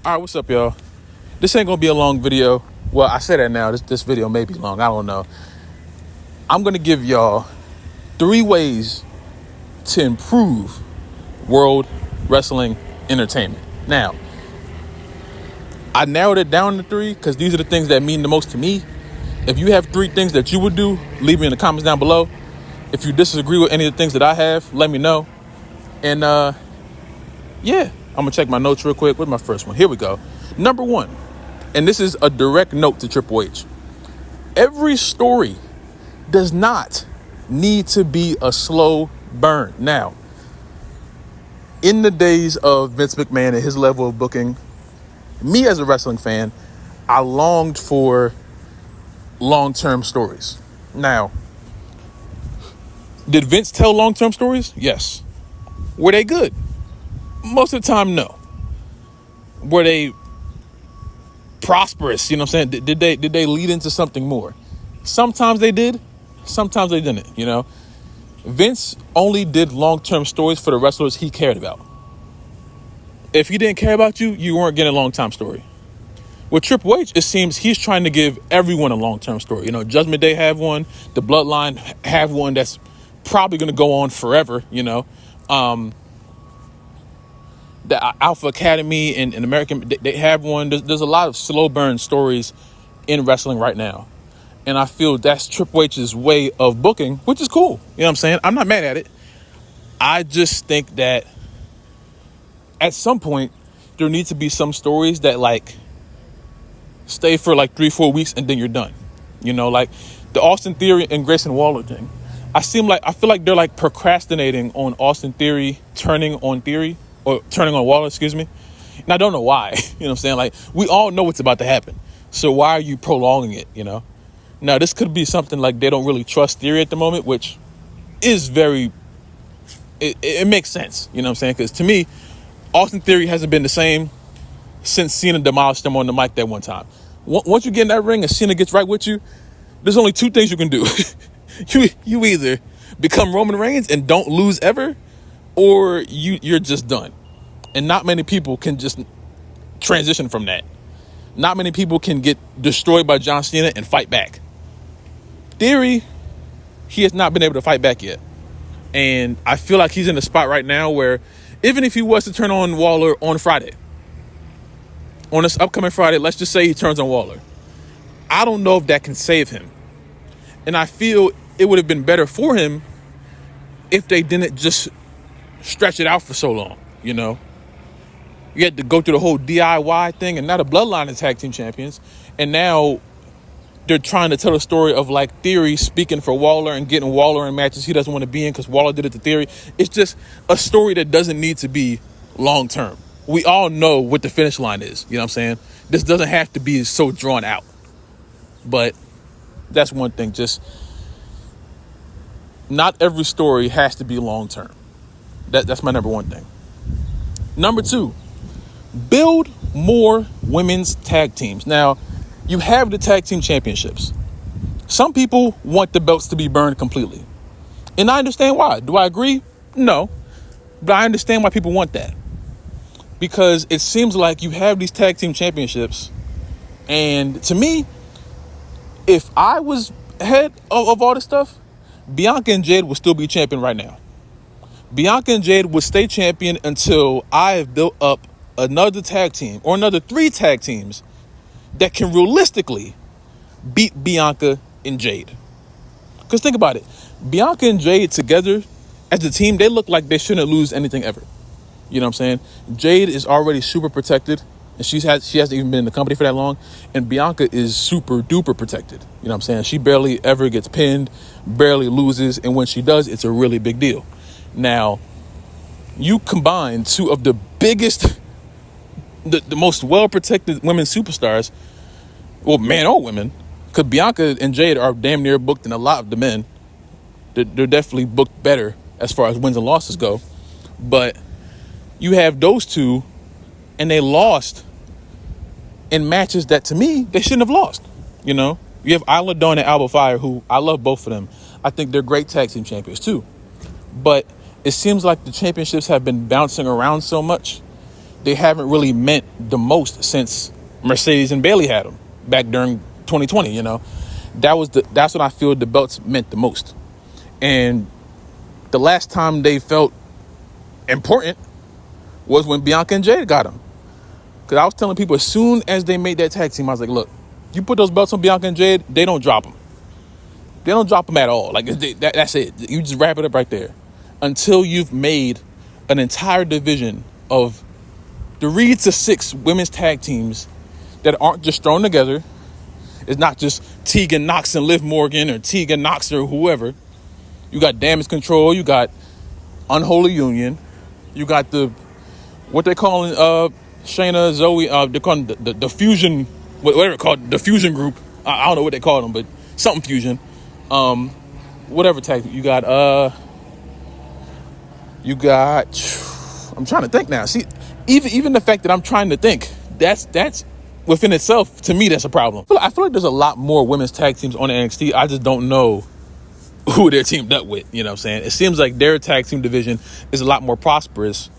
All right, what's up, y'all? This ain't gonna be a long video. Well, I say that now. This video may be long. I don't know. I'm gonna give y'all 3 ways to improve world wrestling entertainment. Now, I narrowed it down to 3 because these are the things that mean the most to me. If you have 3 things that you would do, leave me in the comments down below. If you disagree with any of the things that I have, let me know. And yeah, I'm gonna check my notes real quick. What's my first one? Here we go. Number 1, and this is a direct note to Triple H. Every story does not need to be a slow burn. Now, in the days of Vince McMahon and his level of booking, me as a wrestling fan, I longed for long-term stories. Now, did Vince tell long-term stories? Yes. Were they good? Most of the time, no. Were they prosperous? You know what I'm saying? Did they lead into something more? Sometimes they did. Sometimes they didn't, you know? Vince only did long-term stories for the wrestlers he cared about. If he didn't care about you, you weren't getting a long-time story. With Triple H, it seems he's trying to give everyone a long-term story. You know, Judgment Day have one. The Bloodline have one that's probably going to go on forever, you know? The Alpha Academy and American, they have one. There's a lot of slow burn stories in wrestling right now. And I feel that's Triple H's way of booking, which is cool. You know what I'm saying? I'm not mad at it. I just think that at some point, there needs to be some stories that like stay for like 3-4 weeks and then you're done. You know, like the Austin Theory and Grayson Waller thing. I feel like they're like procrastinating on Austin Theory turning on Waller, excuse me. And I don't know why. You know what I'm saying? Like, we all know what's about to happen. So why are you prolonging it, you know? Now, this could be something like they don't really trust Theory at the moment, which is it makes sense. You know what I'm saying? Because to me, Austin Theory hasn't been the same since Cena demolished him on the mic that one time. Once you get in that ring and Cena gets right with you, there's only 2 things you can do. You either become Roman Reigns and don't lose ever, or you're just done. And not many people can just transition from that. Not many people can get destroyed by John Cena and fight back. Theory, he has not been able to fight back yet. And I feel like he's in a spot right now where even if he was to turn on Waller on Friday, on this upcoming Friday, let's just say he turns on Waller, I don't know if that can save him. And I feel it would have been better for him if they didn't just stretch it out for so long, you know? You had to go through the whole DIY thing, and now the Bloodline is tag team champions. And now they're trying to tell a story of like Theory speaking for Waller and getting Waller in matches he doesn't want to be in because Waller did it to Theory. It's just a story that doesn't need to be long term. We all know what the finish line is. You know what I'm saying? This doesn't have to be so drawn out. But that's one thing. Just not every story has to be long term. That's my number 1 thing. Number 2, build more women's tag teams. Now, you have the tag team championships. Some people want the belts to be burned completely. And I understand why. Do I agree? No. But I understand why people want that. Because it seems like you have these tag team championships. And to me, if I was head of all this stuff, Bianca and Jade would still be champion right now. Bianca and Jade would stay champion until I have built up another tag team or another 3 tag teams that can realistically beat Bianca and Jade. Because think about it. Bianca and Jade together as a team, they look like they shouldn't lose anything ever. You know what I'm saying? Jade is already super protected, and she hasn't even been in the company for that long. And Bianca is super duper protected. You know what I'm saying? She barely ever gets pinned, barely loses. And when she does, it's a really big deal. Now, you combine 2 of the biggest, the most well-protected women superstars, well, men or women, because Bianca and Jade are damn near booked than a lot of the men. They're definitely booked better as far as wins and losses go. But you have those 2, and they lost in matches that, to me, they shouldn't have lost. You know? You have Isla Dawn and Alba Fire, who I love both of them. I think they're great tag team champions, too. But it seems like the championships have been bouncing around so much they haven't really meant the most since Mercedes and Bayley had them back during 2020. That's when I feel the belts meant the most. And the last time they felt important was when Bianca and Jade got them. Because I was telling people, as soon as they made that tag team, I was like, look, you put those belts on Bianca and Jade, they don't drop them. They don't drop them at all. Like, that's it. You just wrap it up right there. Until you've made an entire division of 3 to 6 women's tag teams that aren't just thrown together. It's not just Tegan Nox and Liv Morgan or Tegan Nox or whoever. You got Damage Control. You got Unholy Union. You got what they calling Shayna, Zoe. They're calling the Fusion, whatever it's called, the Fusion Group. I don't know what they call them, but something Fusion. Whatever tag you got. I'm trying to think now. See, even the fact that I'm trying to think, that's within itself, to me, that's a problem. I feel like there's a lot more women's tag teams on NXT. I just don't know who they're teamed up with. You know what I'm saying? It seems like their tag team division is a lot more prosperous.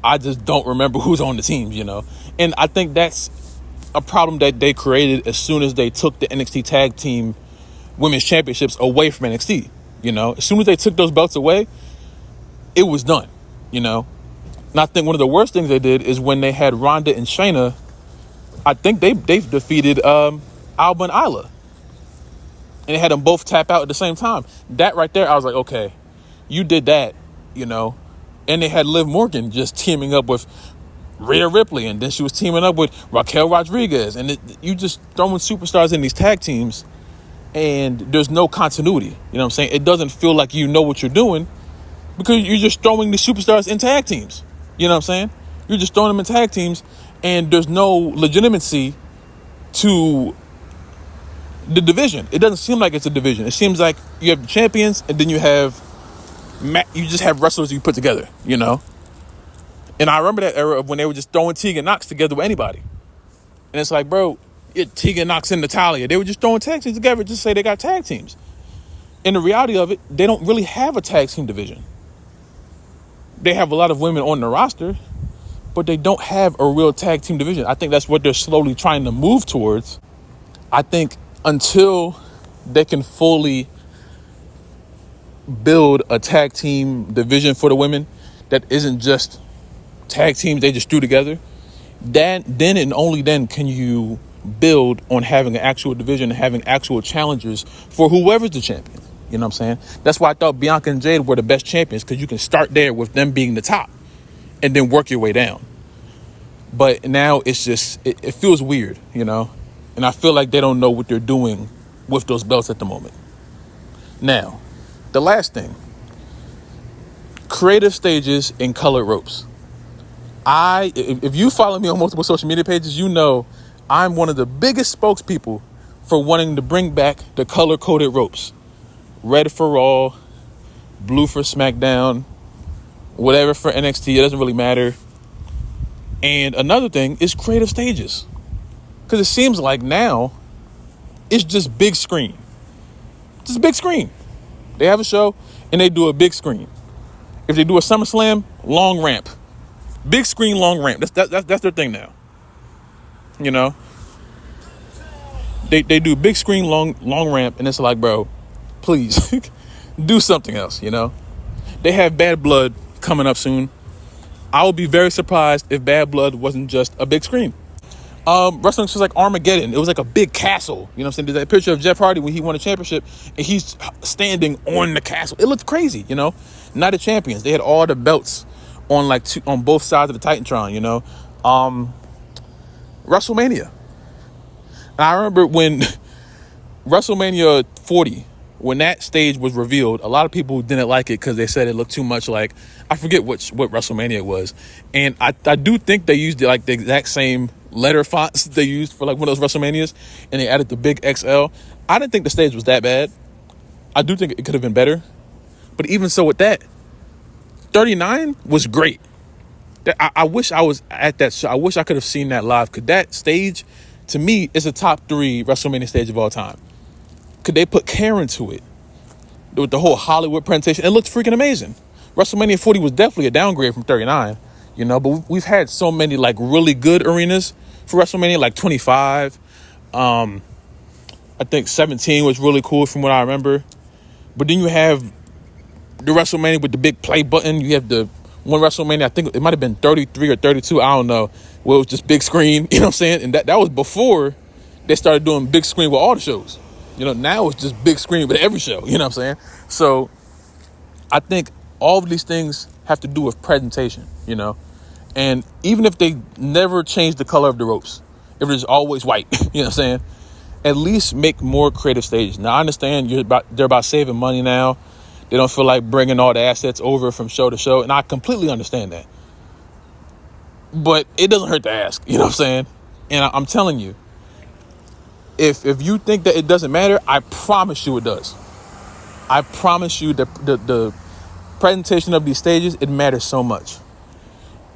I just don't remember who's on the teams, And I think that's a problem that they created as soon as they took the NXT tag team women's championships away from NXT. As soon as they took those belts away, it was done, And I think one of the worst things they did is when they had Ronda and Shayna, I think they've defeated Alba and Isla. And they had them both tap out at the same time. That right there, I was like, okay, you did that, And they had Liv Morgan just teaming up with Rhea Ripley, and then she was teaming up with Raquel Rodriguez. And you just throwing superstars in these tag teams, and there's no continuity. You know what I'm saying? It doesn't feel like you know what you're doing because you're just throwing the superstars in tag teams. You know what I'm saying? You're just throwing them in tag teams, and there's no legitimacy to the division. It doesn't seem like it's a division. It seems like you have the champions, and then you just have wrestlers you put together, And I remember that era of when they were just throwing Tegan Nox together with anybody. And it's like, bro, Tegan Nox and Natalya, they were just throwing tag teams together just to say they got tag teams. And the reality of it, they don't really have a tag team division. They have a lot of women on the roster, but they don't have a real tag team division. I think that's what they're slowly trying to move towards. I think until they can fully build a tag team division for the women that isn't just tag teams they just threw together, then and only then can you build on having an actual division and having actual challengers for whoever's the champion. You know what I'm saying? That's why I thought Bianca and Jade were the best champions, because you can start there with them being the top and then work your way down. But now it's just, it feels weird, And I feel like they don't know what they're doing with those belts at the moment. Now, the last thing, creative stages and colored ropes. If you follow me on multiple social media pages, I'm one of the biggest spokespeople for wanting to bring back the color-coded ropes. Red for Raw, blue for SmackDown, whatever for NXT, it doesn't really matter. And another thing is creative stages. Because it seems like now it's just big screen. Just big screen. They have a show and they do a big screen. If they do a SummerSlam, long ramp. Big screen, long ramp. That's their thing now. They do big screen, long ramp, and it's like, bro, please do something else. They have Bad Blood coming up soon. I would be very surprised if Bad Blood wasn't just a big screen. Wrestling was like Armageddon. It was like a big castle. You know what I'm saying? There's that picture of Jeff Hardy when he won a championship and he's standing on the castle. It looked crazy, Night of Champions. They had all the belts on on both sides of the Titantron, WrestleMania. And I remember when WrestleMania 40, when that stage was revealed, a lot of people didn't like it because they said it looked too much like, I forget what WrestleMania was. And I do think they used the exact same letter fonts they used for one of those WrestleManias, and they added the big XL. I didn't think the stage was that bad. I do think it could have been better. But even so with that, 39 was great. I wish I was at that show. I wish I could have seen that live, because that stage, to me, is a top 3 WrestleMania stage of all time. Could they put care into it with the whole Hollywood presentation? It looked freaking amazing. WrestleMania 40 was definitely a downgrade from 39. But we've had so many like really good arenas for WrestleMania, like 25. I think 17 was really cool from what I remember. But then you have the WrestleMania with the big play button. You have the one WrestleMania, I think it might have been 33 or 32, I don't know, where it was just big screen, you know what I'm saying? And that was before they started doing big screen with all the shows. Now it's just big screen with every show, you know what I'm saying? So I think all of these things have to do with presentation, And even if they never change the color of the ropes, if it's always white, you know what I'm saying? At least make more creative stages. Now, I understand they're about saving money now. They don't feel like bringing all the assets over from show to show, and I completely understand that. But it doesn't hurt to ask, you know what I'm saying? And I'm telling you, if you think that it doesn't matter, I promise you it does. I promise you the presentation of these stages, it matters so much.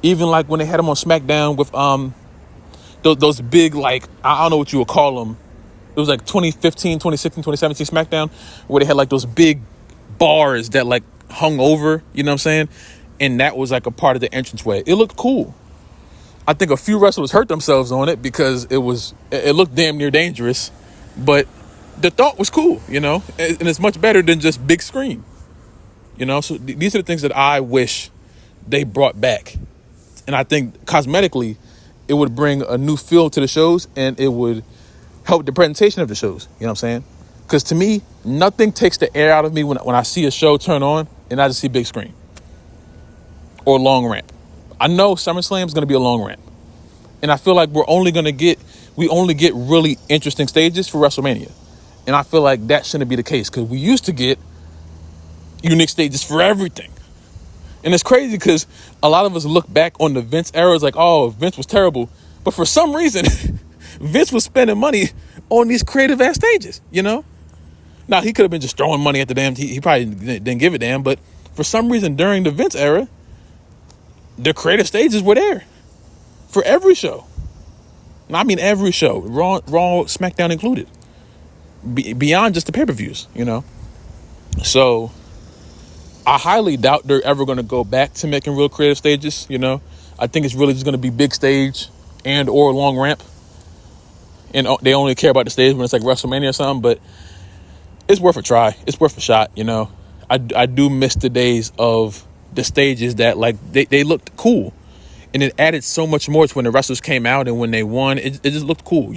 Even like when they had them on SmackDown with those big, like, I don't know what you would call them. It was like 2015, 2016, 2017 SmackDown, where they had like those big bars that like hung over, you know what I'm saying? And that was like a part of the entranceway. It looked cool. I think a few wrestlers hurt themselves on it because it looked damn near dangerous, but the thought was cool, and it's much better than just big screen, So these are the things that I wish they brought back. And I think cosmetically, it would bring a new feel to the shows, and it would help the presentation of the shows. You know what I'm saying? Because to me, nothing takes the air out of me when I see a show turn on and I just see big screen or long ramp. I know SummerSlam is going to be a long ramp, and I feel like we only get really interesting stages for WrestleMania, and I feel like that shouldn't be the case because we used to get unique stages for everything. And it's crazy because a lot of us look back on the Vince era as like, oh, Vince was terrible. But for some reason, Vince was spending money on these creative ass stages, Now, he could have been just throwing money at the damn, he probably didn't give a damn. But for some reason, during the Vince era, the creative stages were there for every show. And I mean every show, Raw, SmackDown included, beyond just the pay-per-views, So I highly doubt they're ever going to go back to making real creative stages, I think it's really just going to be big stage and or long ramp. And they only care about the stage when it's like WrestleMania or something, but it's worth a try. It's worth a shot, I do miss the days of the stages that like they looked cool. And it added so much more to when the wrestlers came out and when they won. It just looked cool,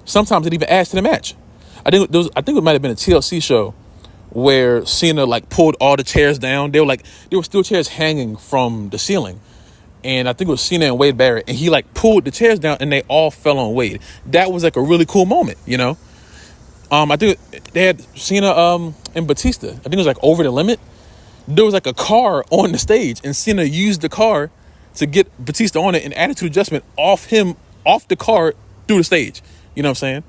Sometimes it even adds to the match. I think it might have been a TLC show where Cena like pulled all the chairs down. There were still chairs hanging from the ceiling. And I think it was Cena and Wade Barrett. And he like pulled the chairs down and they all fell on Wade. That was like a really cool moment, I think they had Cena and Batista. I think it was like Over the Limit. There was like a car on the stage and Cena used the car to get Batista on it and attitude adjustment off the car through the stage. You know what I'm saying?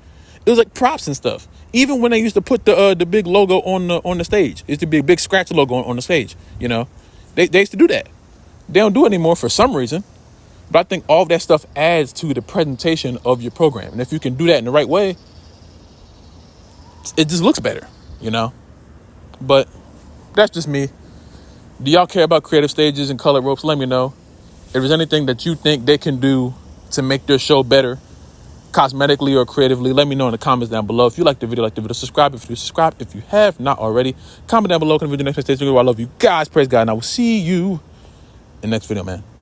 It was like props and stuff. Even when they used to put the big logo on the stage, it used to be a big scratch logo on the stage. They used to do that. They don't do it anymore for some reason. But I think all of that stuff adds to the presentation of your program. And if you can do that in the right way, it just looks better, But that's just me. Do y'all care about creative stages and colored ropes? Let me know. If there's anything that you think they can do to make their show better, cosmetically or creatively, let me know in the comments down below. If you like the video, subscribe. If you have not already, comment down below. Can we do the next stage? I love you guys. Praise God. And I will see you in the next video, man.